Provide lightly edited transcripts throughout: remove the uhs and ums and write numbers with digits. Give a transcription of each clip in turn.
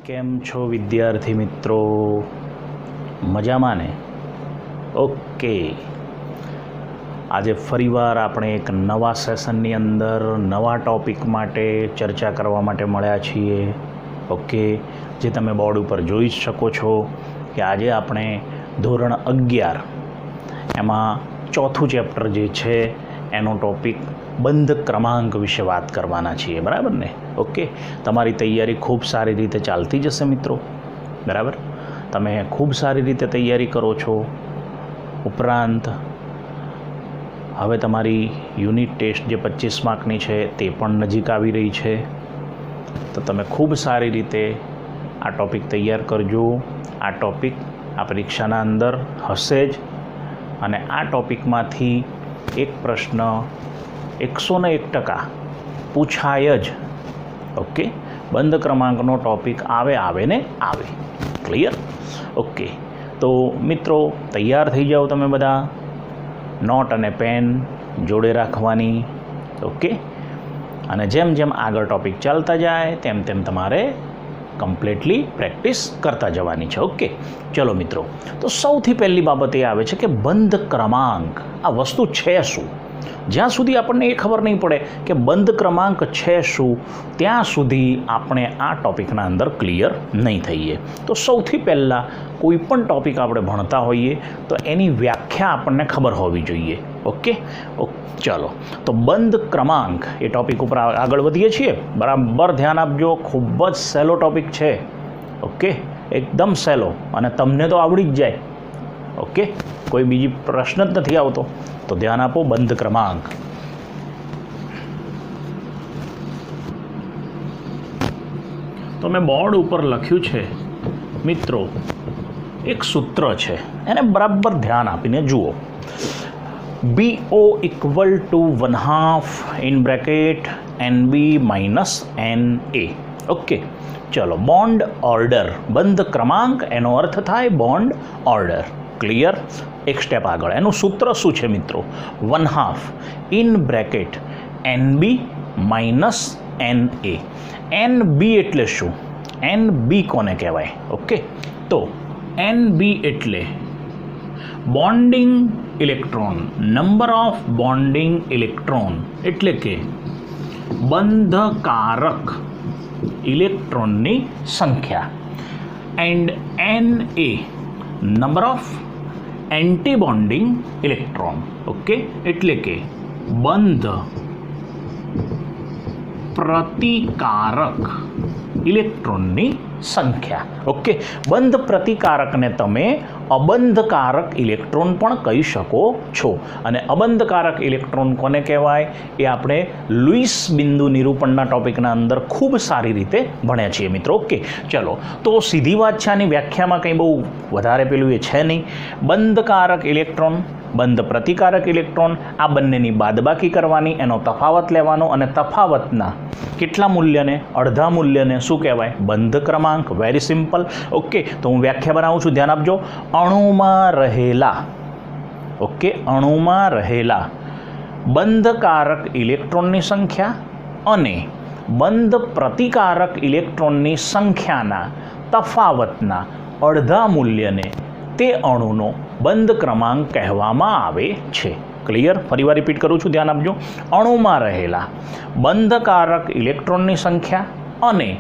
કેમ છો વિદ્યાર્થી મિત્રો? મજામાં ને? ઓકે, આજે ફરીવાર આપણે એક નવા સેશનની અંદર નવા ટૉપિક માટે ચર્ચા કરવા માટે મળ્યા છીએ. ઓકે, જે તમે બોર્ડ ઉપર જોઈ શકો છો કે આજે આપણે ધોરણ 11 એમાં ચોથું ચેપ્ટર જે છે એનો ટૉપિક બંધ ક્રમાંક વિશે વાત કરવાના છીએ. બરાબર ને? ઓકે, તમારી તૈયારી ખૂબ સારી રીતે ચાલતી જશે મિત્રો. બરાબર, તમે ખૂબ સારી રીતે તૈયારી કરો છો. ઉપરાંત હવે તમારી યુનિટ ટેસ્ટ જે 25 માર્કની છે તે પણ નજીક આવી રહી છે, તો તમે ખૂબ સારી રીતે આ ટૉપિક તૈયાર કરજો. આ ટૉપિક આ પરીક્ષાના અંદર હશે જ, અને આ ટૉપિકમાંથી એક પ્રશ્ન 101% પૂછાય જ. ઓકે, બંધ ક્રમાંકનો ટૉપિક આવે ને આવે. ક્લિયર? ઓકે, તો મિત્રો તૈયાર થઈ જાઓ તમે બધા. નોટ અને પેન જોડે રાખવાની. ઓકે, અને જેમ જેમ આગળ ટૉપિક ચાલતા જાય તેમ તેમ તમારે કમ્પ્લીટલી પ્રેક્ટિસ કરતા જવાની છે. ઓકે, ચલો મિત્રો, તો સૌથી પહેલી બાબત એ આવે છે કે બંધ ક્રમાંક આ વસ્તુ છે શું? જ્યાં સુધી આપણને એ ખબર નહીં પડે કે બંધ ક્રમાંક છે શું, ત્યાં સુધી આપણે આ ટૉપિકના અંદર ક્લિયર નહીં થઈએ. તો સૌથી પહેલાં કોઈ પણ ટૉપિક આપણે ભણતા હોઈએ તો એની વ્યાખ્યા આપણને ખબર હોવી જોઈએ. ઓકે, ચલો, તો બંધ ક્રમાંક એ ટૉપિક ઉપર આગળ વધીએ છીએ. બરાબર ધ્યાન આપજો, ખૂબ જ સહેલો ટૉપિક છે. ઓકે, એકદમ સહેલો, અને તમને તો આવડી જ જાય. ઓકે, કોઈ બીજી પ્રશ્ન જ નથી આવતો, તો ધ્યાન આપો. બંધ ક્રમાંક તો મેં બોર્ડ ઉપર લખ્યું છે મિત્રો, એક સૂત્ર છે, એને બરાબર ધ્યાન આપીને જુઓ. BO = 1/2 NB - NA. ઓકે, ચલો, બોન્ડ ઓર્ડર. બંધ ક્રમાંક એનો અર્થ થાય બોન્ડ ઓર્ડર. ક્લિયર? એક સ્ટેપ આગળ. એનું સૂત્ર શું છે મિત્રો? 1/2 NB - NA. NB એટલે શું? NB કોને કહેવાય? ઓકે, તો NB એટલે bonding electron, number of bonding electron, એટલે કે બંધકારક ઇલેક્ટ્રોનની સંખ્યા. And NA number of anti bonding electron. Okay, એટલે કે બંધ પ્રતિકારક ઇલેક્ટ્રોનની સંખ્યા. ઓકે, બંધ પ્રતિકારકને તમે અબંધકારક ઇલેક્ટ્રોન પણ કહી શકો છો. અને અબંધકારક ઇલેક્ટ્રોન કોને કહેવાય એ આપણે લુઈસ બિંદુ નિરૂપણના ટૉપિકના અંદર ખૂબ સારી રીતે ભણ્યા છીએ મિત્રો. ઓકે, ચલો, તો સીધી વાત છે, આની વ્યાખ્યામાં કંઈ બહુ વધારે પેલું એ છે નહીં. બંધકારક ઇલેક્ટ્રોન, બંધ પ્રતિકારક ઇલેક્ટ્રોન, આ બંનેની બાદબાકી કરવાની, એનો તફાવત લેવાનો, અને તફાવતના કેટલા મૂલ્યને? અડધા મૂલ્યને શું કહેવાય? બંધ ક્રમાંક. Very simple. ઓકે, તો હું વ્યાખ્યા બનાવું છું, ધ્યાન આપજો. અણુમાં રહેલા, ઓકે, અણુમાં રહેલા બંધકારક ઇલેક્ટ્રોનની સંખ્યા અને બંધ પ્રતિકારક ઇલેક્ટ્રોનની સંખ્યાના તફાવતના અડધા મૂલ્યને તે અણુનો બંધ ક્રમાંક કહેવામાં આવે છે. ક્લિયર? ફરીવાર રિપીટ કરું છું, ધ્યાન આપજો. અણુમાં રહેલા બંધકારક ઇલેક્ટ્રોનની સંખ્યા અને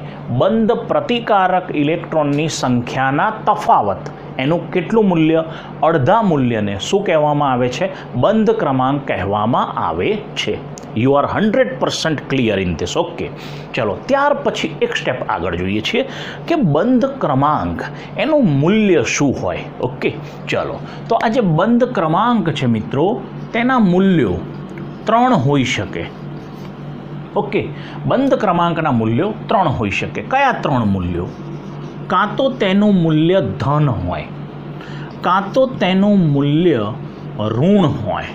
બંધ પ્રતિકારક ઇલેક્ટ્રોનની સંખ્યાના તફાવત, એનું કેટલું મૂલ્ય? અડધા મૂલ્યને શું કહેવામાં આવે છે? બંધ ક્રમાંક કહેવામાં આવે છે. You are 100% clear in this. Okay, ચલો, ત્યાર પછી એક સ્ટેપ આગળ જોઈએ છીએ કે બંધ ક્રમાંક એનું મૂલ્ય શું હોય. ઓકે, ચલો, તો આ જે બંધ ક્રમાંક છે મિત્રો, તેના મૂલ્યો 3 હોઈ શકે. ઓકે, બંધ ક્રમાંકના મૂલ્યો 3 હોઈ શકે. કયા 3 મૂલ્યો? કાં તો તેનું મૂલ્ય ધન હોય, કાં તો તેનું મૂલ્ય ઋણ હોય,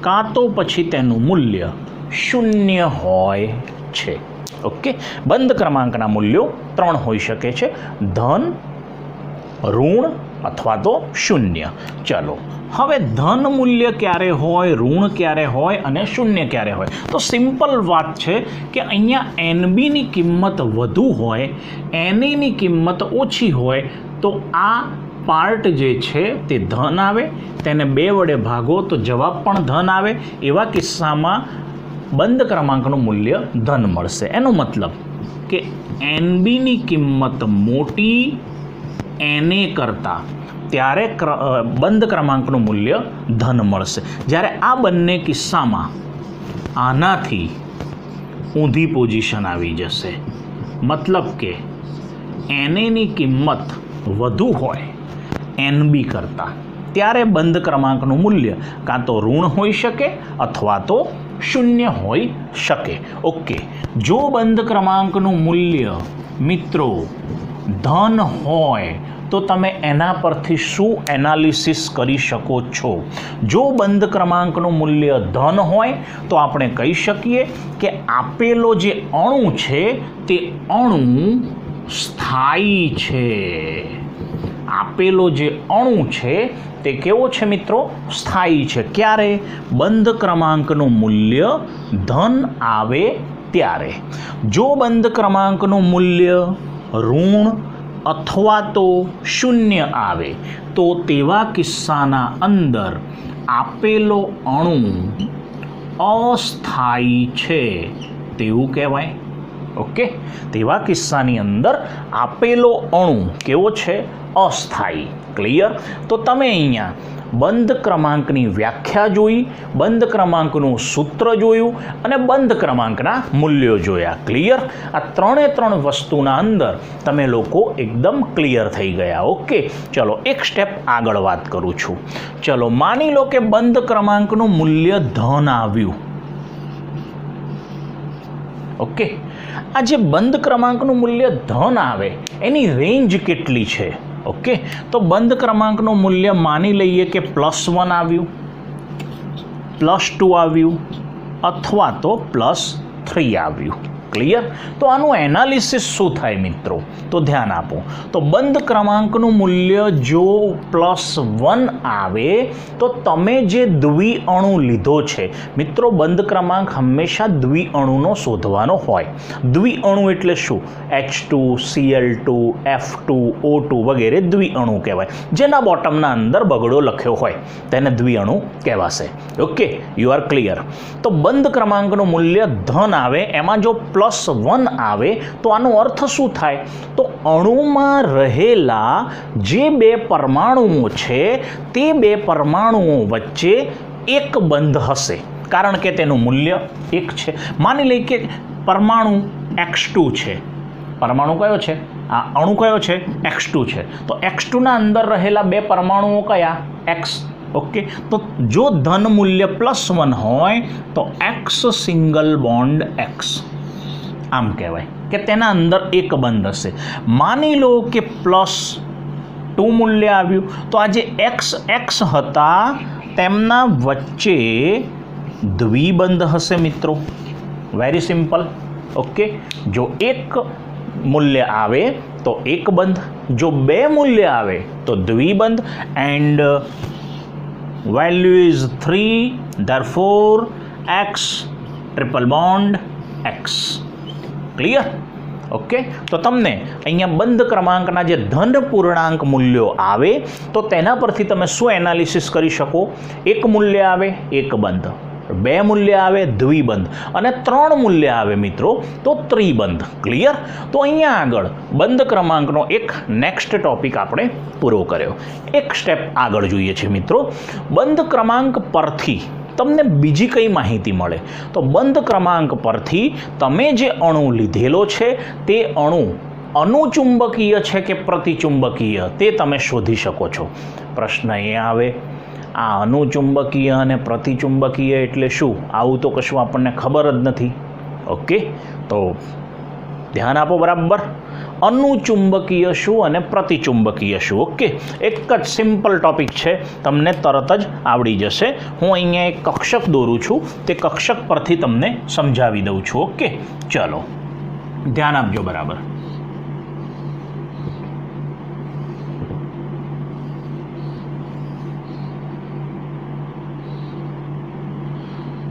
કાં તો પછી તેનું મૂલ્ય 0 હોય છે. ઓકે, બંધ ક્રમાંકના મૂલ્યો 3 હોઈ શકે છે: ધન, ઋણ અથવા તો શૂન્ય. ચલો હવે ધન મૂલ્ય ક્યારે હોય, ઋણ ક્યારે હોય અને શૂન્ય ક્યારે હોય? તો સિમ્પલ વાત છે કે અહીંયા એનબીની કિંમત વધુ હોય, એનએની કિંમત ઓછી હોય તો આ પાર્ટ જે છે તે ધન આવે, તેને 2 વડે ભાગો તો જવાબ પણ ધન આવે. એવા કિસ્સામાં બંધ ક્રમાંકનું મૂલ્ય ધન મળશે. એનો મતલબ કે એનબીની કિંમત મોટી એને કરતાં ત્યારે બંધ ક્રમાંકનું મૂલ્ય ધન મળશે. જ્યારે આ બંને કિસ્સામાં આનાથી ઊંધી પોઝિશન આવી જશે, મતલબ કે એનએની કિંમત વધુ હોય એનબી કરતાં, ત્યારે બંધ ક્રમાંકનું મૂલ્ય કાં તો ઋણ હોઈ શકે અથવા તો શૂન્ય હોઈ શકે. ઓકે, જો બંધ ક્રમાંકનું મૂલ્ય મિત્રો ધન હોય તો તમે એના પરથી શું એનાલિસિસ કરી શકો છો? જો બંધ ક્રમાંકનું મૂલ્ય ધન હોય તો આપણે કહી શકીએ કે આપેલો જે અણુ છે તે અણુ સ્થાયી છે. આપેલો જે અણુ છે તે કેવો છે મિત્રો? સ્થાયી છે. ક્યારે? બંધ ક્રમાંકનું મૂલ્ય ધન આવે ત્યારે. જો બંધ ક્રમાંકનું મૂલ્ય ઋણ અથવા તો શૂન્ય આવે તો તેવા કિસ્સાના અંદર આપેલો અણુ અસ્થાયી છે તેવું કહેવાય. ઓકે, તેવા કિસ્સાની અંદર આપેલો અણુ કેવો છે? અસ્થાયી. ક્લિયર? તો તમે અહીંયા બંધ ક્રમાંકની વ્યાખ્યા જોઈ, બંધ ક્રમાંકનું સૂત્ર જોયું અને બંધ ક્રમાંકના મૂલ્યો જોયા. ક્લિયર? આ 3 વસ્તુના અંદર તમે લોકો એકદમ ક્લિયર થઈ ગયા. ઓકે, ચલો એક સ્ટેપ આગળ વાત કરું છું. ચલો માની લો કે બંધ ક્રમાંકનું મૂલ્ય ધન આવ્યું. ઓકે, આ જે બંધ ક્રમાંકનું મૂલ્ય ધન આવે એની રેન્જ કેટલી છે? ઓકે, તો બંધ ક્રમાંકનું મૂલ્ય માની લઈએ કે +1 આવ્યું, +2 આવ્યું અથવા તો +3 આવ્યું. ક્લિયર? તો આનું એનાલિસિસ શું થાય મિત્રો? તો ધ્યાન આપો. તો બંધ ક્રમાંકનું મૂલ્ય જો +1 આવે તો તમે જે દ્વિઅણુ લીધો છે મિત્રો, બંધ ક્રમાંક હંમેશા દ્વિઅણુનો શોધવાનો હોય. દ્વિઅણુ એટલે શું? H2, Cl2, F2, O2 વગેરે દ્વિઅણુ કહેવાય. જેના બોટમના અંદર બગડો લખ્યો હોય તેને દ્વિઅણુ કહેવાશે. Okay, you are clear? તો બંધ ક્રમાંકનું મૂલ્ય ધન આવે, એમાં જો +1 આવે તો આનો અર્થ શું થાય? તો અણુમાં રહેલા જે 2 પરમાણુઓ છે તે 2 પરમાણુઓ વચ્ચે એક બંધ હશે, કારણ કે તેનું મૂલ્ય 1 છે. માની લઈએ કે પરમાણુ X2 છે. પરમાણુ કયો છે? આ અણુ કયો છે? X2 છે. તો X2ના અંદર રહેલા 2 પરમાણુઓ કયા? X. ઓકે, તો જો ધન મૂલ્ય +1 હોય તો X સિંગલ બોન્ડ X આમ કહેવાય કે તેના અંદર એક બંધ હશે. માની લો કે +2 મૂલ્ય આવ્યું તો આ જે X હતા તેમના વચ્ચે દ્વિબંધ હશે મિત્રો. Very simple. ઓકે, જો 1 મૂલ્ય આવે તો એક બંધ, જો 2 મૂલ્ય આવે તો દ્વિબંધ. And value is 3, therefore X triple bond X. Clear? Okay, તો તમને અહીંયા બંધ ક્રમાંકના જે ધન પૂર્ણાંક મૂલ્યો આવે તો તેના પરથી તમે શું એનાલિસિસ કરી શકો? 1 મૂલ્ય આવે એક બંધ, 2 મૂલ્ય આવે દ્વિબંધ અને 3 મૂલ્ય આવે મિત્રો તો ત્રિબંધ. ક્લિયર? તો અહીંયા આગળ બંધ ક્રમાંકનો એક નેક્સ્ટ ટોપિક આપણે પૂરો કર્યો. એક સ્ટેપ આગળ જોઈએ છે મિત્રો. બંધ ક્રમાંક પરથી તમને બીજી કઈ માહિતી મળે? તો બંધ ક્રમાંક પરથી તમે જે અણુ લીધેલો છે તે અણુ અનુચુંબકીય છે કે પ્રતિચુંબકીય તે તમે શોધી શકો છો. પ્રશ્ન એ આવે, આ અનુચુંબકીય અને પ્રતિચુંબકીય એટલે શું? આવું તો કશું આપણને ખબર જ નથી. ઓકે, તો ધ્યાન આપો બરાબર. અનુચુંબકીય શું અને પ્રતિચુંબકીય શું? ઓકે, એક જ સિમ્પલ ટોપિક છે, તમને તરત જ આવડી જશે. હું અહીંયા એક કક્ષક દોરું છું, તે કક્ષક પરથી તમને સમજાવી દઉં છું. ઓકે, ચલો ધ્યાન આપજો બરાબર.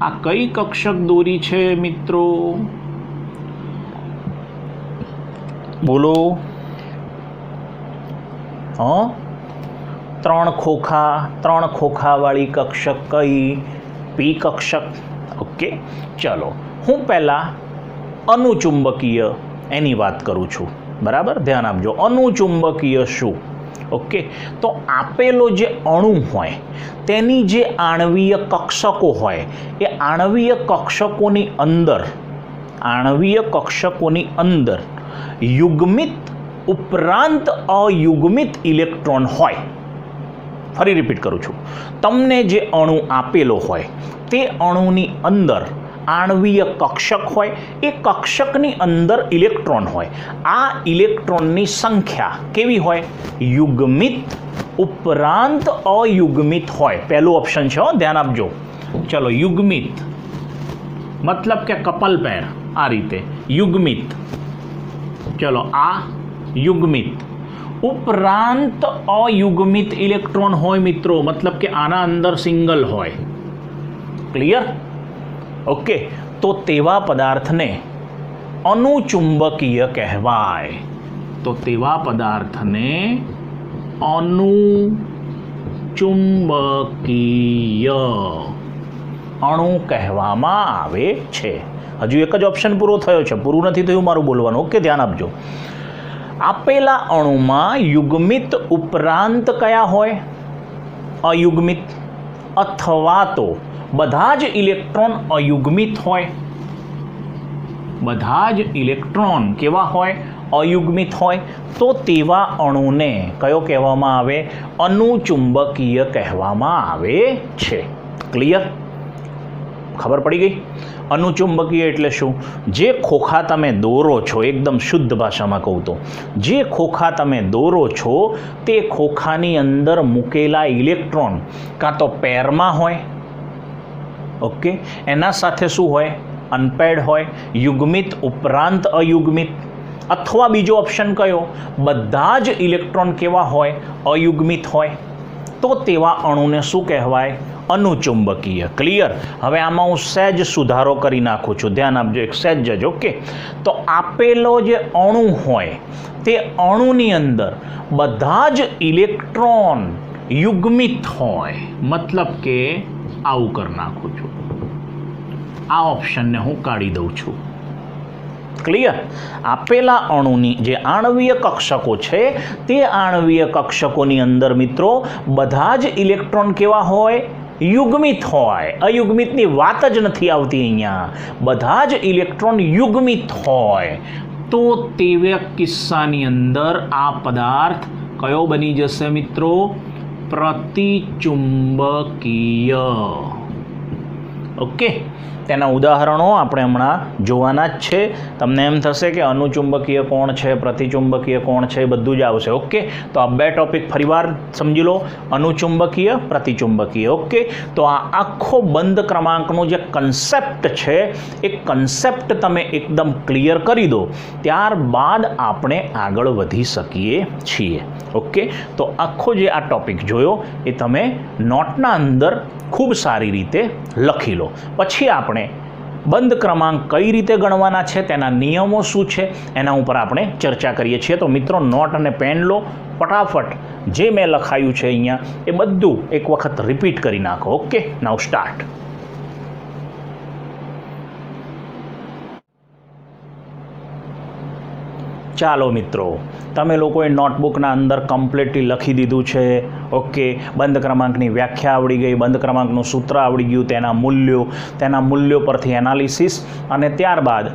આ કઈ કક્ષક દોરી છે મિત્રો? બોલો. ત્રણ ખોખાવાળી કક્ષક કઈ? પી કક્ષક. ઓકે, ચલો હું પહેલાં અનુચુંબકીય એની વાત કરું છું. બરાબર, ધ્યાન આપજો. અનુચુંબકીય શું? ઓકે, તો આપેલો જે અણુ હોય તેની જે આણવીય કક્ષકો હોય એ આણવીય કક્ષકોની અંદર યુગ્મિત ઉપરાંત અયુગ્મિત ઇલેક્ટ્રોન હોય. ફરી રિપીટ કરું છું. તમને જે અણુ આપેલો હોય તે અણુની અંદર આણવીય કક્ષક હોય, એ કક્ષકની અંદર ઇલેક્ટ્રોન હોય. આ ઇલેક્ટ્રોનની સંખ્યા કેવી હોય? યુગ્મિત ઉપરાંત અયુગ્મિત હોય. પહેલું ઓપ્શન છે, ધ્યાન આપજો. ચલો, યુગ્મિત મતલબ કે કપલ પેર, આ રીતે યુગ્મિત. ચલો, આ યુગ્મિત ઉપરાંત અયુગ્મિત ઇલેક્ટ્રોન હોય મિત્રો, મતલબ કે આના અંદર સિંગલ હોય. ક્લિયર? ઓકે, તો તેવા પદાર્થને અનુચુંબકીય કહેવાય. અનુચુંબકીય અણુ કહેવામાં આવે છે. હજુ એક જ ઓપ્શન પૂરો થયો છે, પૂરું નથી થયું મારું બોલવાનું. ઓકે, ધ્યાન આપજો. આપેલા અણુમાં યુગ્મિત ઉપરાંત કયા હોય? અયુગ્મિત. અથવા તો બધા જ ઇલેક્ટ્રોન અયુગ્મિત હોય. બધા જ ઇલેક્ટ્રોન કેવા હોય? અયુગ્મિત હોય. તો તેવા અણુને કયો કહેવામાં આવે? અનુચુંબકીય કહેવામાં આવે છે. ક્લિયર? ખબર પડી ગઈ? અનુચુંબકીય એટલે શું? જે ખોખા તમે દોરો છો, એકદમ શુદ્ધ ભાષામાં કહું તો જે ખોખા તમે દોરો છો તે ખોખાની અંદર મૂકેલા ઇલેક્ટ્રોન કાં તો પેરમાં હોય, ઓકે, એના સાથે શું હોય? અનપેડ હોય, યુગ્મિત ઉપરાંત અયુગ્મિત. અથવા બીજો ઓપ્શન કયો? બધા જ ઇલેક્ટ્રોન કેવા હોય? અયુગ્મિત હોય. તો તેવા અણુને શું કહેવાય? અનુચુંબકીય. ક્લિયર? હવે આમાં હું સહેજ સુધારો કરી નાખું છું, ધ્યાન આપજો, એક સહેજ જ. ઓકે, તો આપેલો જે અણુ હોય તે અણુની અંદર બધા જ ઇલેક્ટ્રોન યુગ્મિત હોય, મતલબ કે આવું કરી નાખું છું. આ ઓપ્શનને હું કાઢી દઉં છું. ક્લિયર? આપેલા અણુની જે આણવીય કક્ષકો છે તે આણવીય કક્ષકોની અંદર મિત્રો બધા જ ઇલેક્ટ્રોન કેવા હોય? યુગ્મિત હોય. અયુગ્મિતની વાત જ નથી આવતી અહીંયા. બધા જ ઇલેક્ટ્રોન યુગ્મિત હોય. તો તેવા કિસ્સાની અંદર આ પદાર્થ કયો બની જશે મિત્રો? પ્રતિચુંબકીય. ઓકે, તેના ઉદાહરણો આપણે હમણાં જોવાના જ છે. તમને એમ થશે કે અનુચુંબકીય કોણ છે, પ્રતિચુંબકીય કોણ છે, એ બધું જ આવશે. ઓકે, તો આ બે ટોપિક ફરીવાર સમજી લો, અનુચુંબકીય, પ્રતિચુંબકીય. ઓકે, તો આ આખો બંધ ક્રમાંકનો જે કન્સેપ્ટ છે એ કન્સેપ્ટ તમે એકદમ ક્લિયર કરી દો, ત્યારબાદ આપણે આગળ વધી શકીએ છીએ. ઓકે, તો આખો જે આ ટોપિક જોયો એ તમે નોટના અંદર ખૂબ સારી રીતે લખી લો. પછી આપણે બંધ ક્રમાંક કઈ રીતે ગણવાના છે, તેના નિયમો શું છે, એના ઉપર આપણે ચર્ચા કરીએ છીએ. તો મિત્રો, નોટ અને પેન લો, ફટાફટ જે મેં લખાયું છે અહીંયા એ બધું એક વખત રિપીટ કરી નાખો. ઓકે, નાઉ સ્ટાર્ટ. ચાલો મિત્રો, તમે લોકોએ નોટબુકના અંદર કમ્પ્લીટલી લખી દીધું છે. ઓકે, બંધ ક્રમાંકની વ્યાખ્યા આવડી ગઈ, બંધ ક્રમાંકનું સૂત્ર આવડી ગયું, તેના મૂલ્યો પરથી એનાલિસિસ, અને ત્યારબાદ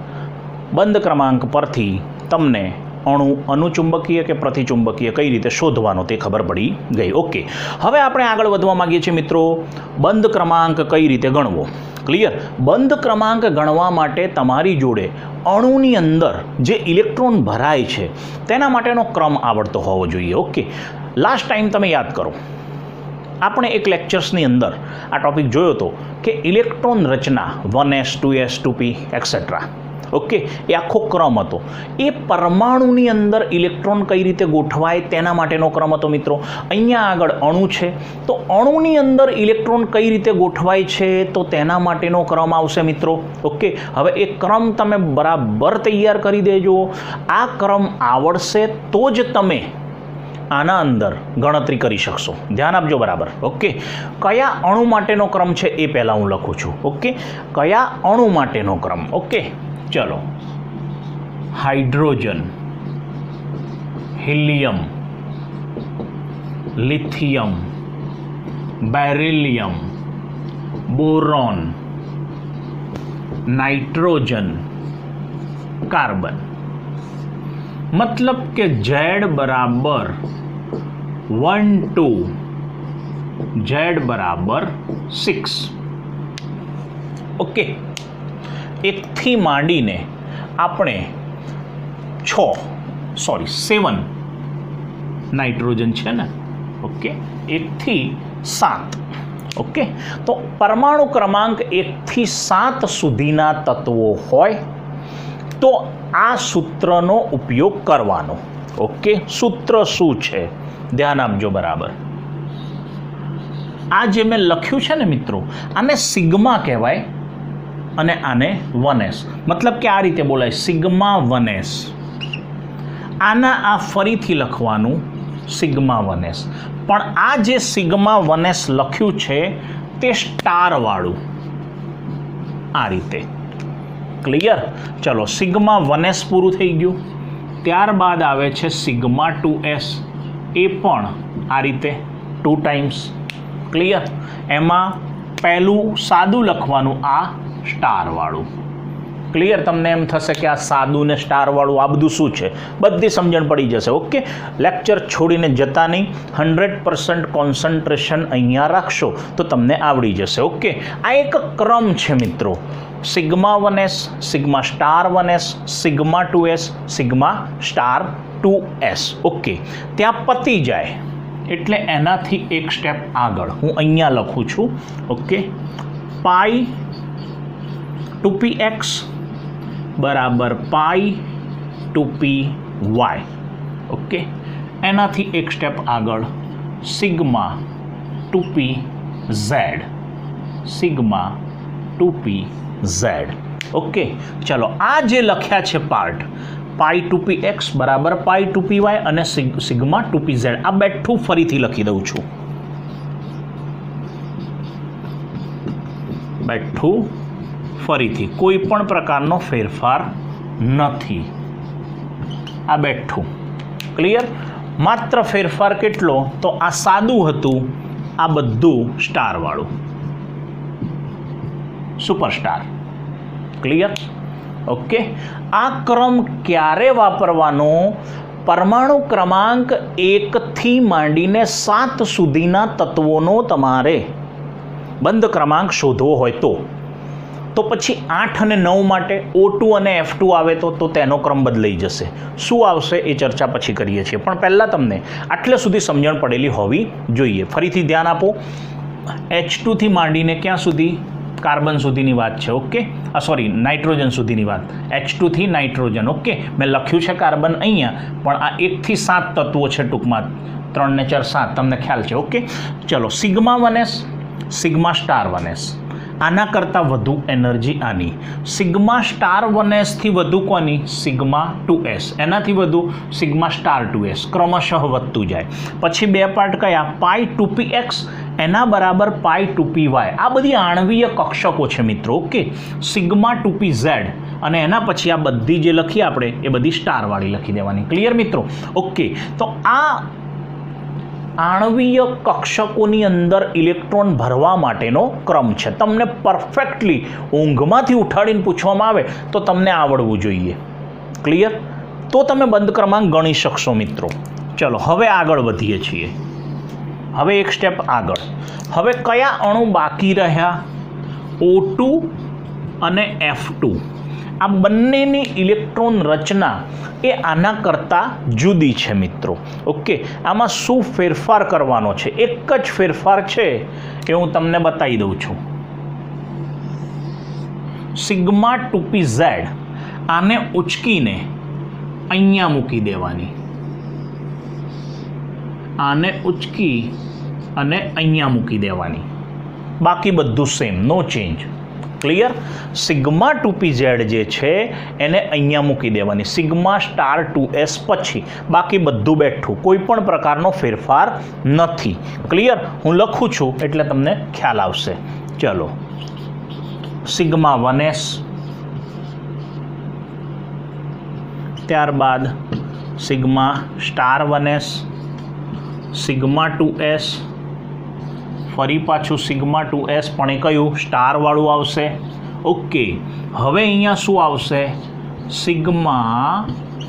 બંધ ક્રમાંક પરથી તમને અણુ અનુચુંબકીય કે પ્રતિચુંબકીય કઈ રીતે શોધવાનો તે ખબર પડી ગઈ. ઓકે, હવે આપણે આગળ વધવા માંગીએ છીએ મિત્રો, બંધ ક્રમાંક કઈ રીતે ગણવો. ક્લિયર? બંધ ક્રમાંક ગણવા માટે તમારી જોડે અણુની અંદર જે ઇલેક્ટ્રોન ભરાય છે તેના માટેનો ક્રમ આવડતો હોવો જોઈએ. ઓકે, લાસ્ટ ટાઈમ તમે યાદ કરો, આપણે એક લેક્ચર્સની અંદર આ ટોપિક જોયો હતો કે ઇલેક્ટ્રોન રચના 1s 2s 2p etcetera. Okay, એ આખો ક્રમ હતો. એ પરમાણુની અંદર ઇલેક્ટ્રોન કઈ રીતે ગોઠવાય તેના માટેનો ક્રમ હતો મિત્રો. અહીંયા આગળ અણુ છે, તો અણુની અંદર ઇલેક્ટ્રોન કઈ રીતે ગોઠવાય છે તો તેના માટેનો ક્રમ આવશે મિત્રો. ઓકે, હવે એ ક્રમ તમે બરાબર તૈયાર કરી દેજો. આ ક્રમ આવડશે તો જ તમે આના અંદર ગણતરી કરી શકશો. ધ્યાન આપજો બરાબર. ઓકે, કયા અણુ માટેનો ક્રમ છે એ પહેલાં હું લખું છું. ઓકે, કયા અણુ માટેનો ક્રમ. ઓકે, ચલો. Hydrogen, helium, lithium, beryllium, boron, nitrogen, carbon. मतलब કે Z बराबर 1 2 Z बराबर 6. ઓકે, એકથી માંડીને આપણે 7 નાઇટ્રોજન છે ને. ઓકે, 1 થી 7. ઓકે, તો પરમાણુ ક્રમાંક 1 થી 7 સુધીના તત્વો હોય તો આ સૂત્રનો ઉપયોગ કરવાનો. ઓકે, સૂત્ર શું છે ધ્યાન આપજો બરાબર. આ જે મેં લખ્યું છે ને મિત્રો, આને સિગ્મા કહેવાય અને આને 1s. મતલબ કે આ રીતે બોલાય સિગ્મા 1s. આના આ ફરીથી લખવાનું સિગ્મા 1s. પણ આ જે સિગ્મા 1s લખ્યું છે તે સ્ટારવાળું આ રીતે. ક્લિયર? ચલો, સિગ્મા 1s પૂરું થઈ ગયું. ત્યારબાદ આવે છે સિગ્મા 2s. એ પણ આ રીતે 2 ટાઈમ્સ. ક્લિયર? એમાં પહેલું સાદું લખવાનું આ સ્ટારવાળું. ક્લિયર? તમને એમ થશે કે આ સાદું ને સ્ટારવાળું આ બધું શું છે, બધી સમજણ પડી જશે. ઓકે, લેક્ચર છોડીને જતા નહીં, 100% કોન્સન્ટ્રેશન અહીંયા રાખશો તો તમને આવડી જશે. ઓકે, આ એક ક્રમ છે મિત્રો. Sigma 1s, sigma star 1s, sigma 2s, sigma star 2s. Okay, ત્યાં પતી જાય એટલે એનાથી એક સ્ટેપ આગળ હું અહીંયા લખું છું. ઓકે, પાઈ 2px બરાબર પાઈ 2py. ઓકે, એનાથી એક સ્ટેપ આગળ sigma 2pz, sigma 2pz. Okay, ચલો, આ જે લખ્યા છે પાર્ટ પાઈ 2px બરાબર પાઈ 2py અને સિગ્મા 2pz, આ બેઠું ફરીથી લખી દઉં છું. બેઠું ફરીથી, કોઈ પણ પ્રકારનો ફેરફાર નથી. આ બેઠું. ક્લિયર? માત્ર ફેરફાર કેટલો? તો આ સાદું હતું, આ બધું સ્ટારવાળું, સુપરસ્ટાર. ક્લિયર? ઓકે, આ ક્રમ ક્યારે વાપરવાનો? પરમાણુ ક્રમાંક 1 થી માંડીને 7 સુધીના તત્વોનો તમારે બંધ ક્રમાંક શોધવો હોય તો પછી 8 અને 9 માટે O2 અને F2 આવે તો તેનો ક્રમ બદલાઈ જશે. શું આવશે એ ચર્ચા પછી કરીએ છીએ, પણ પહેલાં તમને આટલે સુધી સમજણ પડેલી હોવી જોઈએ. ફરીથી ધ્યાન આપો. H2 થી માંડીને ક્યાં સુધી? કાર્બન સુધીની વાત છે. ઓકે, સોરી, નાઇટ્રોજન સુધીની વાત. H2 થી નાઇટ્રોજન. ઓકે, મેં લખ્યું છે કાર્બન અહીંયા, પણ આ 1 થી 7 તત્વો છે ટૂંકમાં. 3 ને 4 7, તમને ખ્યાલ છે. ઓકે, ચલો, sigma 1s, sigma star 1s. આના કરતાં વધુ એનર્જી આની. સિગ્મા સ્ટાર 1s થી વધુ કોની? Sigma 2s. એનાથી વધુ સિગ્મા સ્ટાર 2s. ક્રમશઃ વધતું જાય. પછી 2 પાર્ટ કયા? પાઈ 2px એના બરાબર પાઈ 2py. આ બધી આણ્વીય કક્ષકો છે મિત્રો. ઓકે, સિગ્મા 2pz અને એના પછી આ બધી જે લખી આપણે એ બધી સ્ટારવાળી લખી દેવાની. ક્લિયર મિત્રો? ઓકે, તો આ આણ્વીય કક્ષકોની અંદર ઇલેક્ટ્રોન ભરવા માટેનો ક્રમ છે. તમને પરફેક્ટલી ઊંઘમાંથી ઉઠાડીને પૂછવામાં આવે તો તમને આવડવું જોઈએ. ક્લિયર? તો તમે બંધ ક્રમાંક ગણી શકશો મિત્રો. ચલો, હવે આગળ વધીએ છીએ. હવે એક સ્ટેપ આગળ. હવે કયા અણુ બાકી રહ્યા? O2 અને F2. આ બંનેની ઇલેક્ટ્રોન રચના એ આના કરતાં જુદી છે મિત્રો. ઓકે, આમાં શું ફેરફાર કરવાનો છે? એક જ ફેરફાર છે એ હું તમને બતાવી દઉં છું. સિગ્મા 2pz આને ઉચકીને અહીંયા મૂકી દેવાની, આને ઉચકી અને અહીંયા મૂકી દેવાની, બાકી બધું સેમ, નો ચેન્જ. ક્લિયર? સિગ્મા 2pz જે છે એને અહીંયા મૂકી દેવાની, સિગ્મા સ્ટાર 2s પછી, બાકી બધું બેઠું, કોઈ પણ પ્રકારનો ફેરફાર નથી. ક્લિયર? હું લખું છું એટલે તમને ખ્યાલ આવશે. ચલો, સિગ્મા 1s, ત્યારબાદ sigma star 1s, sigma 2s, ફરી પાછું સિગ્મા 2s, પણ એ કયું સ્ટારવાળું આવશે. ઓકે, હવે અહીંયા શું આવશે? Sigma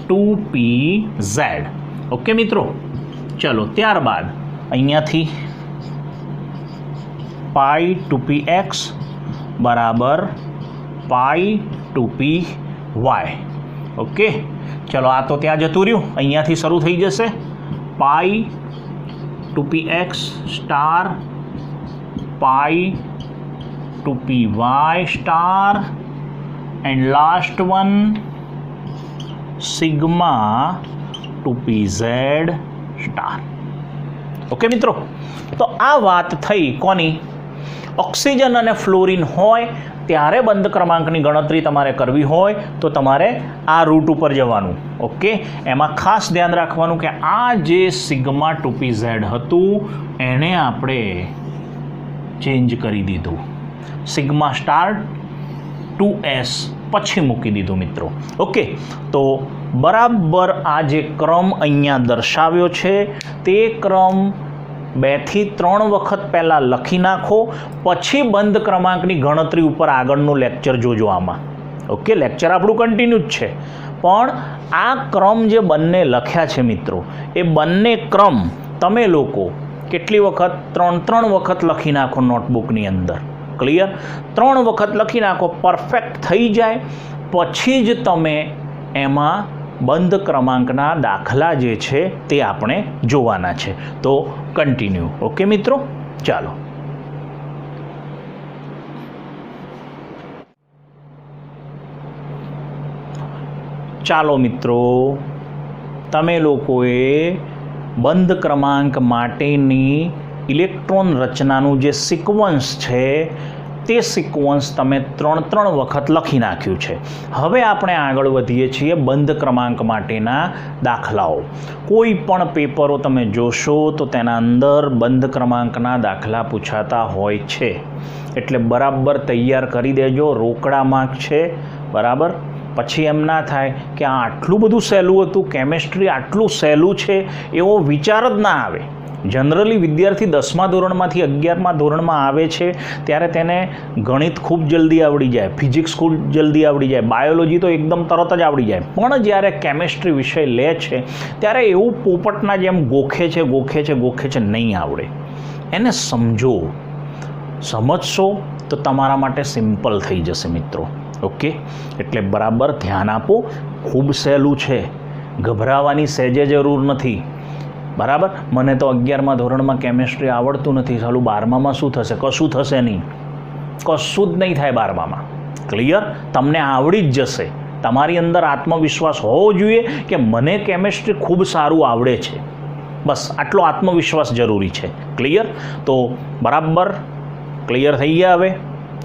2pz. ઓકે મિત્રો, ચલો ત્યારબાદ અહીંયાથી પાઈ 2px બરાબર પાઈ 2py. ઓકે, ચલો આ તો ત્યાં જતું રહ્યું, અહીંયાથી શરૂ થઈ જશે પાઈ 2px star pi 2py star and last one sigma 2pz star. Okay મિત્રો, તો આ વાત થઈ કોની? ઓક્સિજન અને ફ્લોરિન હોય ત્યારે બંધ ક્રમાંકની ગણતરી તમારે કરવી હોય તો તમારે આ રૂટ ઉપર જવાનું. ઓકે, એમાં ખાસ ધ્યાન રાખવાનું કે આ જે સિગ્મા 2pz હતું એને આપણે ચેન્જ કરી દીધું, સિગ્મા સ્ટાર 2s પછી મૂકી દીધું મિત્રો. ઓકે, તો બરાબર આ જે ક્રમ અહીંયા દર્શાવ્યો છે તે ક્રમ 2 થી 3 વખત પહેલાં લખી નાખો, પછી બંધ ક્રમાંકની ગણતરી ઉપર આગળનું લેક્ચર જોજો આમાં. ઓકે, લેક્ચર આપણું કન્ટિન્યુ જ છે, પણ આ ક્રમ જે બંને લખ્યા છે મિત્રો, એ બંને ક્રમ તમે લોકો કેટલી વખત? 3 વખત લખી નાખો નોટબુકની અંદર. ક્લિયર? 3 વખત લખી નાખો, પરફેક્ટ થઈ જાય પછી જ તમે એમાં બંધ ક્રમાંકના દાખલા જે છે તે આપણે જોવાના છે. તો કન્ટિન્યુ. ઓકે મિત્રો, ચાલો. ચાલો મિત્રો, તમે લોકોએ બંધ ક્રમાંક માટેની ઇલેક્ટ્રોન રચનાનું જે સિક્વન્સ છે તે સિક્વન્સ તમે 3 વખત લખી નાખ્યું છે. હવે આપણે આગળ વધીએ છીએ બંધ ક્રમાંક માટેના દાખલાઓ. કોઈ પણ પેપરો તમે જોશો તો તેના અંદર બંધ ક્રમાંકના દાખલા પૂછાતા હોય છે, એટલે બરાબર તૈયાર કરી દેજો. રોકડા માર્ક છે, બરાબર. પછી એમ ના થાય કે આ આટલું બધું સહેલું હતું, કેમેસ્ટ્રી આટલું સહેલું છે, એવો વિચાર જ ના આવે. જનરલી વિદ્યાર્થી 10મા ધોરણમાંથી 11મા ધોરણમાં આવે છે ત્યારે તેને ગણિત ખૂબ જલ્દી આવડી જાય, ફિઝિક્સ ખૂબ જલ્દી આવડી જાય, બાયોલોજી તો એકદમ તરત જ આવડી જાય. પણ જ્યારે કેમેસ્ટ્રી વિષય લે છે ત્યારે એવું પોપટના જેમ ગોખે છે નહીં આવડે. એને સમજો, સમજશો તો તમારા માટે સિમ્પલ થઈ જશે મિત્રો. ઓકે, એટલે બરાબર ધ્યાન આપો. ખૂબ સહેલું છે, ગભરાવાની સહેજે જરૂર નથી. બરાબર, મને તો 11મા ધોરણમાં કેમેસ્ટ્રી આવડતું નથી, સાલું 12મામાં શું થશે? કશું થશે નહીં, કશું જ નહીં થાય 12મામાં. ક્લિયર? તમને આવડી જ જશે. તમારી અંદર આત્મવિશ્વાસ હોવો જોઈએ કે મને કેમેસ્ટ્રી ખૂબ સારું આવડે છે. બસ આટલો આત્મવિશ્વાસ જરૂરી છે. ક્લિયર? તો બરાબર ક્લિયર થઈ ગયા. હવે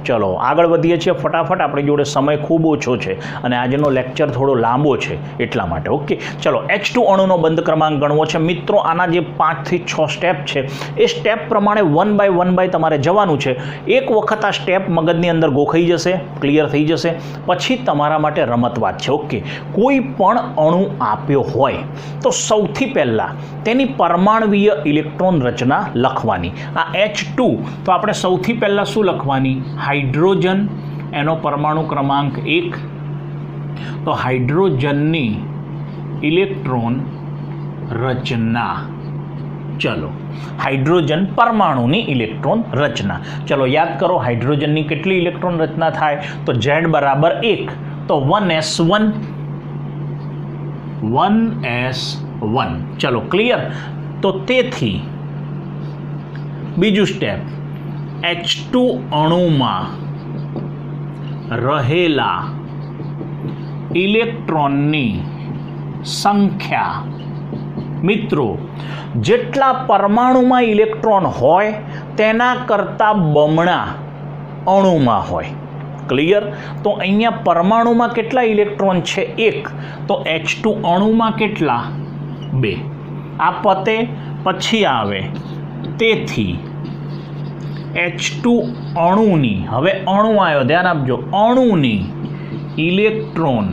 ચલો આગળ વધીએ છીએ ફટાફટ. આપણી જોડે સમય ખૂબ ઓછો છે અને આજનો લેક્ચર થોડો લાંબો છે એટલા માટે. ઓકે, ચલો H2 અણુનો બંધ ક્રમાંક ગણવો છે મિત્રો. આના જે 5 થી 6 સ્ટેપ છે એ સ્ટેપ પ્રમાણે 1 બાય તમારે જવાનું છે. એક વખત આ સ્ટેપ મગજની અંદર ગોખાઈ જશે, ક્લિયર થઈ જશે, પછી તમારા માટે રમત વાત છે. ઓકે, કોઈ પણ અણુ આપ્યો હોય તો સૌથી પહેલાં તેની પરમાણવીય ઇલેક્ટ્રોન રચના લખવાની. આ H2 તો આપણે સૌથી પહેલાં શું લખવાની? હાઇડ્રોજન, એનો પરમાણુ ક્રમાંક 1. તો હાઇડ્રોજનની ઇલેક્ટ્રોન રચના. ચલો, હાઇડ્રોજન પરમાણુની ઇલેક્ટ્રોન રચના. ચલો યાદ કરો, હાઇડ્રોજનની કેટલી ઇલેક્ટ્રોન રચના થાય? તો Z બરાબર 1, તો 1s1. 1s1. ચલો ક્લિયર? તો તેથી બીજું સ્ટેપ, H2 અણુમાં રહેલા ઇલેક્ટ્રોનની સંખ્યા મિત્રો જેટલા પરમાણુમાં ઇલેક્ટ્રોન હોય તેના કરતાં બમણા અણુમાં હોય. ક્લિયર? તો અહીંયા પરમાણુમાં કેટલા ઇલેક્ટ્રોન છે? 1. તો H2 અણુમાં કેટલા? 2. આ પતે પછી આવે તેથી H2 અણુની, હવે અણુ આવ્યો, ધ્યાન આપજો, અણુની ઇલેક્ટ્રોન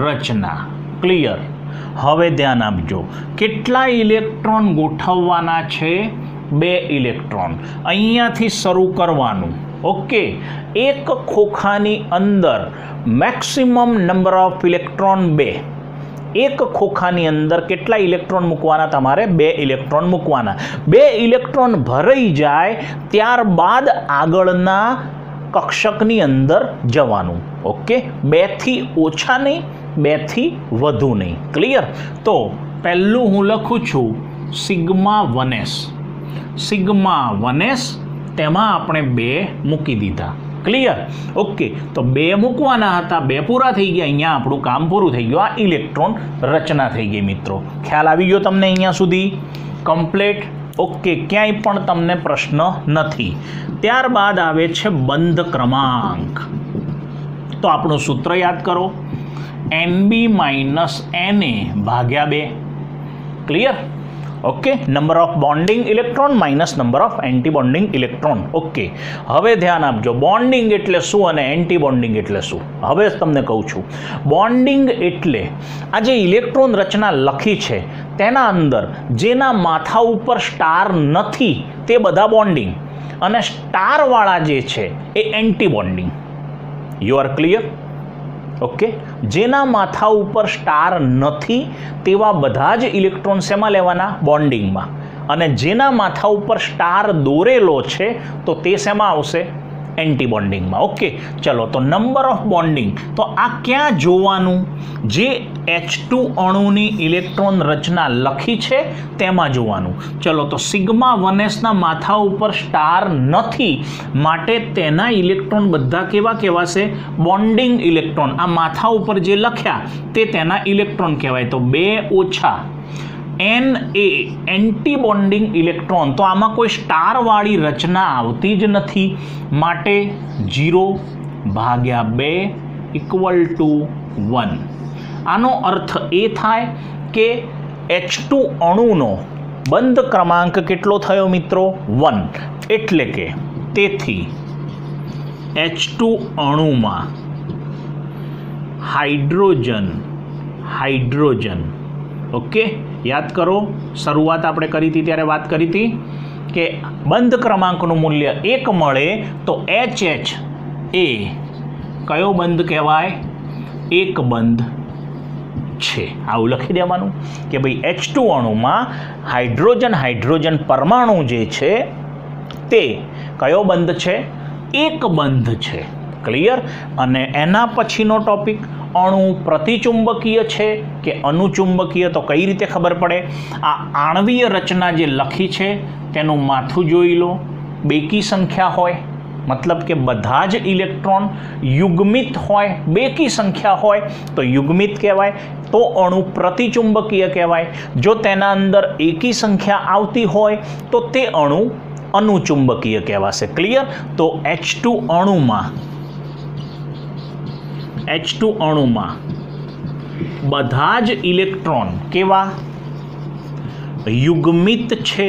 રચના. ક્લિયર? હવે ધ્યાન આપજો, કેટલા ઇલેક્ટ્રોન ગોઠવવાના છે? 2 ઇલેક્ટ્રોન. અહીંયાથી શરૂ કરવાનું. ઓકે, એક ખોખાની અંદર મેક્સિમમ નંબર ઓફ ઇલેક્ટ્રોન 2. એક ખોખાની અંદર કેટલા ઇલેક્ટ્રોન મૂકવાના? તમારે 2 ઇલેક્ટ્રોન મૂકવાના. 2 ઇલેક્ટ્રોન ભરાઈ જાય ત્યારબાદ આગળના કક્ષકની અંદર જવાનું. ઓકે, 2 થી ઓછા નહીં, 2 થી વધુ નહીં. ક્લિયર? તો પહેલું હું લખું છું સિગ્મા 1s. સિગ્મા 1s તેમાં આપણે 2 મૂકી દીધા. ક્લિયર? ઓકે, તો 2 મૂકવાના હતા, 2 પૂરા થઈ ગયા. અહીંયા આપણું કામ પૂરું થઈ ગયું. આ ઇલેક્ટ્રોન રચના થઈ ગઈ મિત્રો. ખ્યાલ આવી ગયો તમને અહીંયા સુધી? કમ્પ્લીટ? ઓકે, ક્યાંય પણ તમને પ્રશ્ન નથી. ત્યારબાદ આવે છે બંધ ક્રમાંક. તો આપણું સૂત્ર યાદ કરો, NB - NA ભાગ્યા 2. Clear? Okay, number of bonding electron minus number of anti bonding electron. Okay, હવે ધ્યાન આપજો, બોન્ડિંગ એટલે શું અને એન્ટી બોન્ડિંગ એટલે શું હવે તમને કહું છું. બોન્ડિંગ એટલે આ જે ઇલેક્ટ્રોન રચના લખી છે તેના અંદર જેના માથા ઉપર સ્ટાર નથી તે બધા બોન્ડિંગ, અને સ્ટારવાળા જે છે એ antibonding. You are clear? Okay, જેના માથા ઉપર સ્ટાર નથી તેવા બધા જ ઇલેક્ટ્રોન શેમાં લેવાના? બોન્ડિંગમાં. અને જેના માથા ઉપર સ્ટાર દોરેલો છે તો તે શેમાં આવશે? એન્ટી બોન્ડિંગમાં. ઓકે, ચલો, તો નંબર ઓફ બોન્ડિંગ તો આ ક્યાં જોવાનું? જે H2 અણુની ઇલેક્ટ્રોન રચના લખી છે તેમાં જોવાનું. ચલો, તો સિગ્મા 1sના માથા ઉપર સ્ટાર નથી માટે તેના ઇલેક્ટ્રોન બધા કેવા કહેવાશે? Bonding electron. આ માથા ઉપર જે લખ્યા તે તેના ઇલેક્ટ્રોન કહેવાય. તો 2 ઓછા Na એન્ટી બોન્ડિંગ ઇલેક્ટ્રોન. તો આમાં કોઈ સ્ટારવાળી રચના આવતી જ નથી માટે 0/2 = 1. આનો અર્થ એ થાય કે H2 અણુનો બંધ ક્રમાંક કેટલો થયો મિત્રો? 1. એટલે કે તેથી H2 અણુમાં હાઇડ્રોજન. ઓકે, યાદ કરો, શરૂઆત આપણે કરી હતી ત્યારે વાત કરી હતી કે બંધ ક્રમાંકનું મૂલ્ય 1 મળે તો HH એ કયો બંધ કહેવાય? એક બંધ છે. આવું લખી દેવાનું કે ભાઈ H2 અણુમાં હાઇડ્રોજન પરમાણુ જે છે તે કયો બંધ છે? એક બંધ છે. ક્લિયર? અને એના પછીનો ટોપિક અણુ પ્રતિચુંબકીય છે કે અનુચુંબકીય. તો કઈ રીતે ખબર પડે? આ આણ્વીય રચના જે લખી છે તેનું માથું જોઈ લો, બેકી સંખ્યા હોય, મતલબ કે બધા જ ઇલેક્ટ્રોન યુગ્મિત હોય, બેકી સંખ્યા હોય તો યુગ્મિત કહેવાય. તો અણુ પ્રતિચુંબકીય કહેવાય. જો તેના અંદર એકી સંખ્યા આવતી હોય તો તે અણુ અનુચુંબકીય કહેવાશે. ક્લિયર? તો H2 અણુમાં બધા જ ઇલેક્ટ્રોન કેવા? યુગ્મિત છે.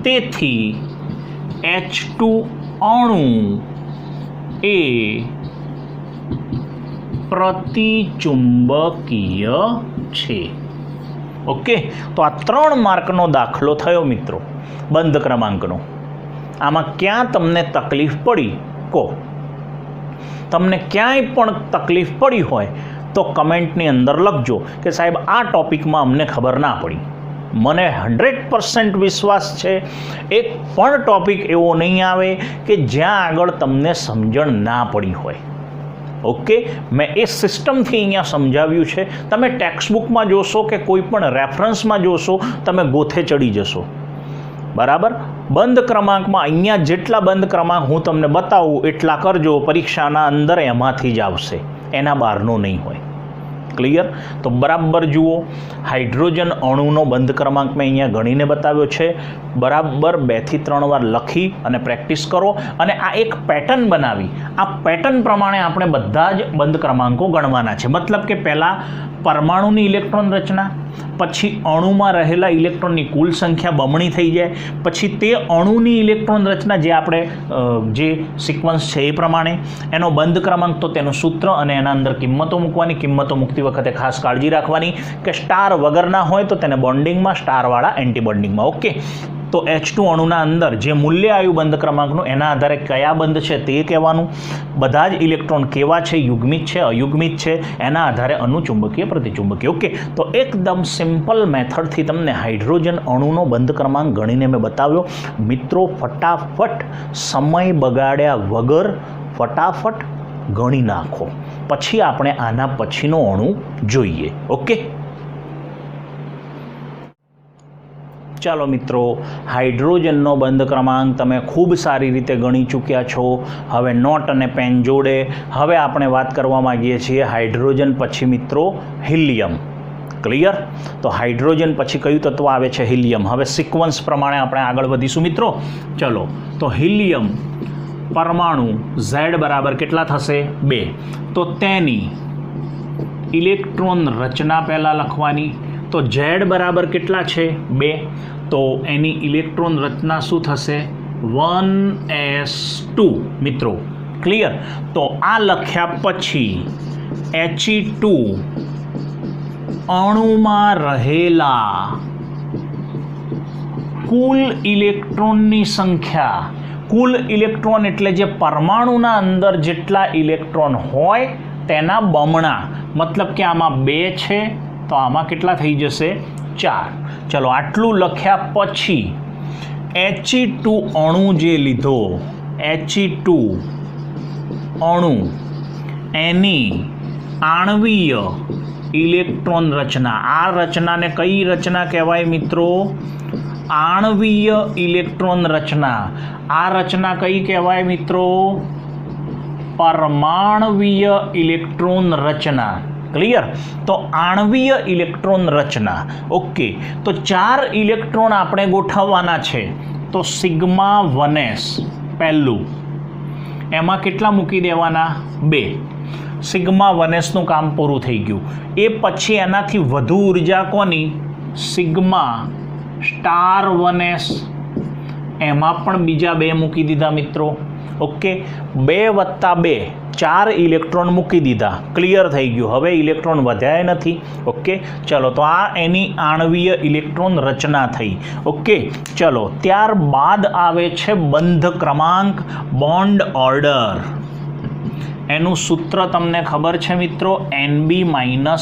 તેથી H2 અણુ એ પ્રતિચુંબકીય છે. ઓકે, તો આ 3 માર્કનો દાખલો થયો મિત્રો બંધ ક્રમાંકનો. આમાં ક્યાં તમને તકલીફ પડી કહો? તમને ક્યાંય પણ તકલીફ પડી હોય તો કમેન્ટની અંદર લખજો કે સાહેબ આ ટૉપિકમાં અમને ખબર ના પડી. મને 100% વિશ્વાસ છે એક પણ ટૉપિક એવો નહીં આવે કે જ્યાં આગળ તમને સમજણ ના પડી હોય. ઓકે, મેં એ સિસ્ટમથી અહીંયા સમજાવ્યું છે. તમે ટેક્સ્ટબુકમાં જોશો કે કોઈ પણ રેફરન્સમાં જોશો તમે ગોથે ચડી જશો. બરાબર? બંધ ક્રમાંકમાં અહીંયા જેટલા બંધ ક્રમાંક હું તમને બતાવું એટલા કરજો, પરીક્ષાના અંદર એમાંથી જ આવશે. એના બહારનો નહીં હોય. ક્લિયર? તો બરાબર જુઓ, હાઇડ્રોજન અણુનો બંધ ક્રમાંક મેં અહીંયા ગણીને બતાવ્યો છે. બરાબર 2 થી 3 વાર લખી અને પ્રેક્ટિસ કરો અને આ એક પેટર્ન બનાવી આ પેટર્ન પ્રમાણે આપણે બધા જ બંધ ક્રમાંકો ગણવાના છે. મતલબ કે પહેલાં પરમાણુની ઇલેક્ટ્રોન રચના, પછી અણુમાં રહેલા ઇલેક્ટ્રોનની કુલ સંખ્યા બમણી થઈ જાય, પછી તે અણુની ઇલેક્ટ્રોન રચના જે આપણે જે સિક્વન્સ છે એ પ્રમાણે એનો બંધ ક્રમાંક, તો તેનું સૂત્ર અને એના અંદર કિંમતો મૂકવાની. કિંમતો મૂકતી વખતે ખાસ કાળજી રાખવાની કે સ્ટાર વગરના હોય તો તેને બોન્ડિંગમાં, સ્ટારવાળા એન્ટી બોન્ડિંગમાં. ઓકે, તો H2 અણુના અંદર જે મૂલ્ય આવ્યું બંધ ક્રમાંકનું એના આધારે કયા બંધ છે તે કહેવાનું. બધા જ ઇલેક્ટ્રોન કેવા છે, યુગ્મિત છે, અયુગ્મિત છે, એના આધારે અનુચુંબકીય, પ્રતિચુંબકીય. ઓકે, તો એકદમ સિમ્પલ મેથડથી તમને હાઇડ્રોજન અણુનો બંધ ક્રમાંક ગણીને મેં બતાવ્યો. મિત્રો, ફટાફટ સમય બગાડ્યા વગર ફટાફટ ગણી નાખો, પછી આપણે આના પછીનો અણુ જોઈએ. ઓકે, ચાલો મિત્રો, હાઇડ્રોજનનો બંધ ક્રમાંક તમે ખૂબ સારી રીતે ગણી ચૂક્યા છો. હવે નોટ અને પેન જોડે હવે આપણે વાત કરવા માગીએ છીએ હાઇડ્રોજન પછી મિત્રો હિલિયમ. ક્લિયર? તો હાઇડ્રોજન પછી કયું તત્વ આવે છે? હિલિયમ. હવે સિક્વન્સ પ્રમાણે આપણે આગળ વધીશું મિત્રો. ચલો, તો હિલિયમ પરમાણુ Z બરાબર કેટલા થશે? 2. તો તેની ઇલેક્ટ્રોન રચના પહેલાં લખવાની. તો Z બરાબર કેટલા છે? 2. તો એની ઇલેક્ટ્રોન રચના શું થશે? 1s2 મિત્રો. ક્લિયર? તો આ લખ્યા પછી He2 અણુમાં રહેલા કુલ ઇલેક્ટ્રોનની સંખ્યા, કુલ ઇલેક્ટ્રોન એટલે જે પરમાણુના અંદર જેટલા ઇલેક્ટ્રોન હોય તેના બમણા. મતલબ કે આમાં 2 છે તો આમાં કેટલા થઈ જશે? 4. ચલો, આટલું લખ્યા પછી He2 અણુ જે લીધો, He2 અણુ, એની આણ્વીય ઇલેક્ટ્રોન રચના. આ રચનાને કઈ રચના કહેવાય મિત્રો? આણ્વીય ઇલેક્ટ્રોન રચના. આ રચના કઈ કહેવાય મિત્રો? પરમાણ્વીય ઇલેક્ટ્રોન રચના. ક્લિયર? તો આણ્વીય ઇલેક્ટ્રોન રચના. ઓકે, તો 4 ઇલેક્ટ્રોન આપણે ગોઠવવાના છે. તો સિગ્મા 1s પહેલું, એમાં કેટલા મૂકી દેવાના? 2. સિગ્મા 1sનું કામ પૂરું થઈ ગયું. એ પછી એનાથી વધુ ઉર્જા કોની? સિગ્મા સ્ટાર 1s, એમાં પણ બીજા 2 મૂકી દીધા મિત્રો. ઓકે, 2 + 2 4 ઇલેક્ટ્રોન મૂકી દીધા. ક્લિયર થઈ ગયું. હવે ઇલેક્ટ્રોન વધ્યા નથી. ઓકે, ચલો, તો આ એની આણ્વીય ઇલેક્ટ્રોન રચના થઈ. ઓકે, ચલો, ત્યારબાદ આવે છે બંધ ક્રમાંક, બોન્ડ ઓર્ડર. એનું સૂત્ર તમને ખબર છે મિત્રો? Nb - Na /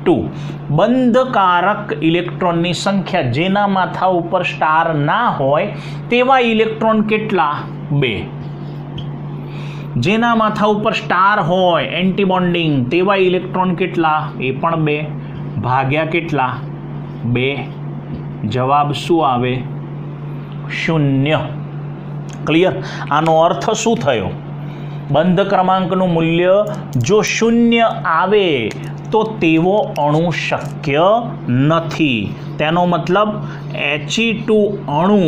2. બંધકારક ઇલેક્ટ્રોનની સંખ્યા, જેના માથા ઉપર સ્ટાર ના હોય તેવા ઇલેક્ટ્રોન કેટલા? 2. જેના માથા ઉપર સ્ટાર હોય, એન્ટીબોન્ડિંગ, તેવા ઇલેક્ટ્રોન કેટલા? એ પણ 2. ભાગ્યા કેટલા? 2. જવાબ શું આવે? 0. ક્લિયર? આનો અર્થ શું થયો? બંધ ક્રમાંકનું મૂલ્ય જો 0 આવે તો તેવો અણુ શક્ય નથી. તેનો મતલબ He2 અણુ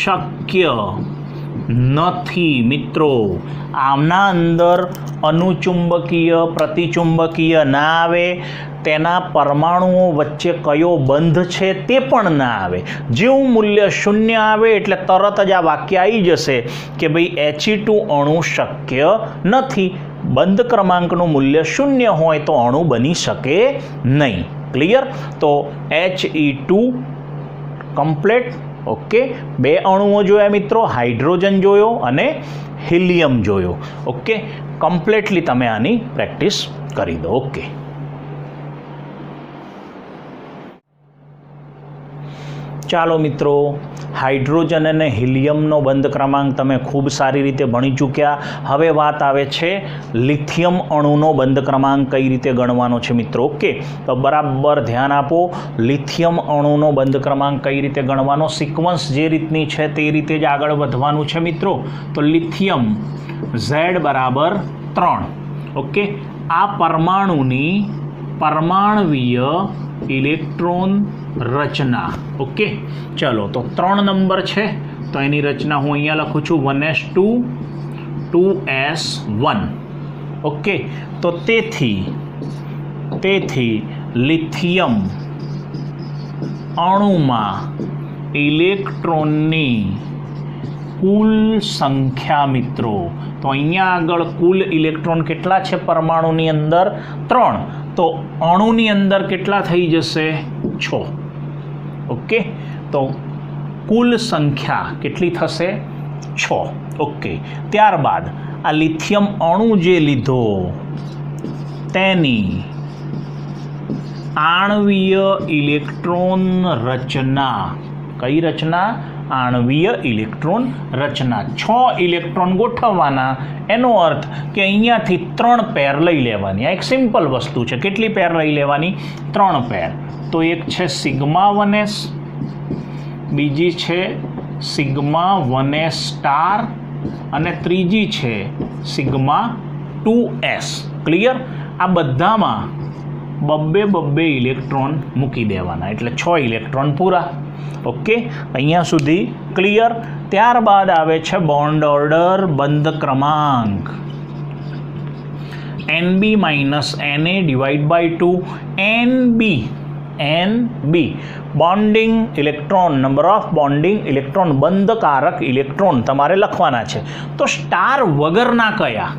શક્ય નથી મિત્રો. આમના અંદર અનુચુંબકીય, પ્રતિચુંબકીય ના આવે, તેના પરમાણુઓ વચ્ચે કયો બંધ છે તે પણ ના આવે. જેવું મૂલ્ય 0 આવે એટલે તરત જ આ વાક્ય આવી જશે કે ભાઈ He2 અણુ શક્ય નથી. બંધ ક્રમાંકનું મૂલ્ય 0 હોય તો અણુ બની શકે નહીં. ક્લિયર? તો He2 કમ્પ્લીટ. ઓકે, 2 અણુઓ જોયા મિત્રો, હાઇડ્રોજન જોયો અને હિલિયમ જોયો. ઓકે, કમ્પ્લીટલી તમે આની પ્રેક્ટિસ કરી દો. ઓકે, ચાલો મિત્રો, હાઇડ્રોજન અને હિલિયમનો બંધ ક્રમાંક તમે ખૂબ સારી રીતે ભણી ચૂક્યા. હવે વાત આવે છે લિથિયમ અણુનો બંધ ક્રમાંક કઈ રીતે ગણવાનો છે મિત્રો. ઓકે, તો બરાબર ધ્યાન આપો. લિથિયમ અણુનો બંધ ક્રમાંક કઈ રીતે ગણવાનો, સિક્વન્સ જે રીતની છે તે રીતે જ આગળ વધવાનું છે મિત્રો. તો લિથિયમ Z બરાબર 3. ઓકે, આ પરમાણુની પરમાણવીય ઇલેક્ટ્રોન રચના. ઓકે, ચલો તો 3 નંબર છે તો એની રચના હું અહીંયા લખું છું 1s2 2s1. ઓકે, તો તેથી લિથિયમ અણુમાં ઇલેક્ટ્રોનની કુલ સંખ્યા મિત્રો, તો અહીંયા આગળ કુલ ઇલેક્ટ્રોન કેટલા છે પરમાણુની અંદર? 3. તો અણુની અંદર કેટલા થઈ જશે? 6. ઓકે, તો કુલ સંખ્યા કેટલી થશે? 6. ઓકે, ત્યારબાદ આ લિથિયમ અણુ જે લીધો તેની આણ્વીય ઇલેક્ટ્રોન રચના. કઈ રચના? આણ્વીય ઇલેક્ટ્રોન રચના. 6 ઇલેક્ટ્રોન ગોઠવવાના. એનો અર્થ કે અહીંયાથી 3 પેર લઈ લેવાની. આ એક સિમ્પલ વસ્તુ છે. કેટલી પેર લઈ લેવાની? 3 પેર. તો એક છે સિગ્મા 1s, બીજી છે સિગ્મા 1s સ્ટાર અને ત્રીજી છે સિગ્મા 2s. ક્લિયર? આ બધામાં બબ્બે ઇલેક્ટ્રોન મૂકી દેવાના, એટલે 6 ઇલેક્ટ્રોન પૂરા. ઓકે, અહીંયા સુધી ક્લિયર? ત્યારબાદ આવે છે બોન્ડ ઓર્ડર બંધ ક્રમાંક. NB - NA / 2 NB bonding electron, number of bonding electron, બંધકારક ઇલેક્ટ્રોન તમારે લખવાના છે. તો સ્ટાર વગરના કયા?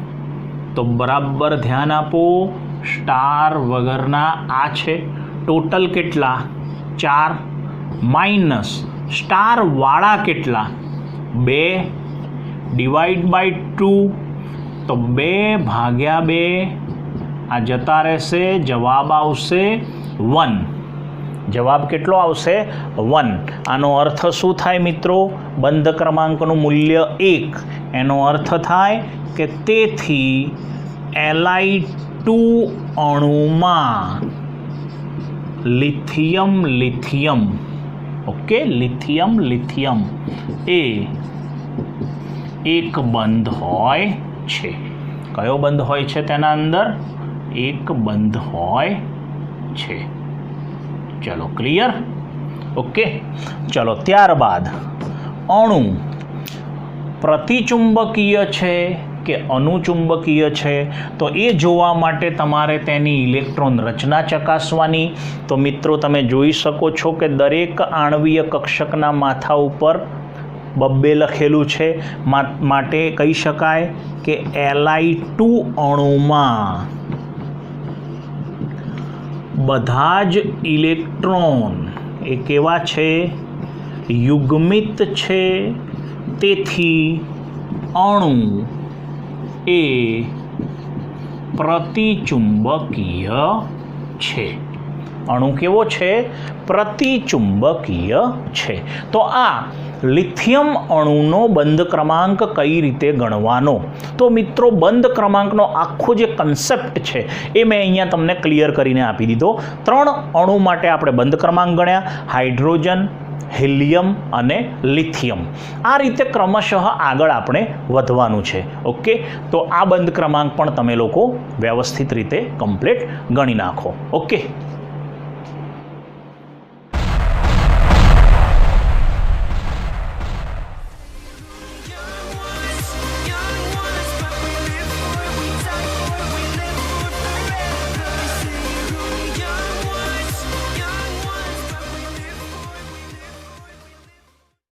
તો બરાબર ધ્યાન આપો. સ્ટાર વગરના આ છે. ટોટલ કેટલા? 4 માઇનસ સ્ટાર વાળા કેટલા? 2 / 2. તો 2/2 આ જતા રહેશે. જવાબ આવશે 1. જવાબ કેટલો આવશે? 1. આનો અર્થ શું થાય મિત્રો? બંધ ક્રમાંકનું મૂલ્ય 1. એનો અર્થ થાય કે તેથી Li2 અણુમાં લિથિયમ ઓકે, લિથિયમ એ એક બંધ હોય છે. કયો બંધ હોય છે તેના અંદર? એક બંધ હોય છે. ચલો ક્લિયર? ઓકે, ચલો ત્યારબાદ અણુ પ્રતિચુંબકીય છે કે અનુચુંબકીય છે, તો એ જોવા માટે તમારે તેની ઇલેક્ટ્રોન રચના ચકાસવાની. તો મિત્રો તમે જોઈ શકો છો કે દરેક આણ્વીય કક્ષકના માથા ઉપર 2 લખેલું છે. માટે કહી શકાય કે Li2 અણુમાં બધા જ ઇલેક્ટ્રોન એ કેવા છે? યુગ્મિત છે. તેથી અણુ એ પ્રતિચુંબકીય છે. અણુ કેવો છે? પ્રતિચુંબકીય છે. તો આ લિથિયમ અણુનો બંધ ક્રમાંક કઈ રીતે ગણવાનો? તો મિત્રો બંધ ક્રમાંકનો આખો જે કન્સેપ્ટ છે એ મેં અહીંયા તમને ક્લિયર કરીને આપી દીધો. 3 અણુ માટે આપણે બંધ ક્રમાંક ગણ્યા: હાઇડ્રોજન, હિલિયમ અને લિથિયમ. આ રીતે ક્રમશઃ આગળ આપણે વધવાનું છે. ઓકે, તો આ બંધ ક્રમાંક પણ તમે લોકો વ્યવસ્થિત રીતે કમ્પ્લીટ ગણી નાખો. ઓકે.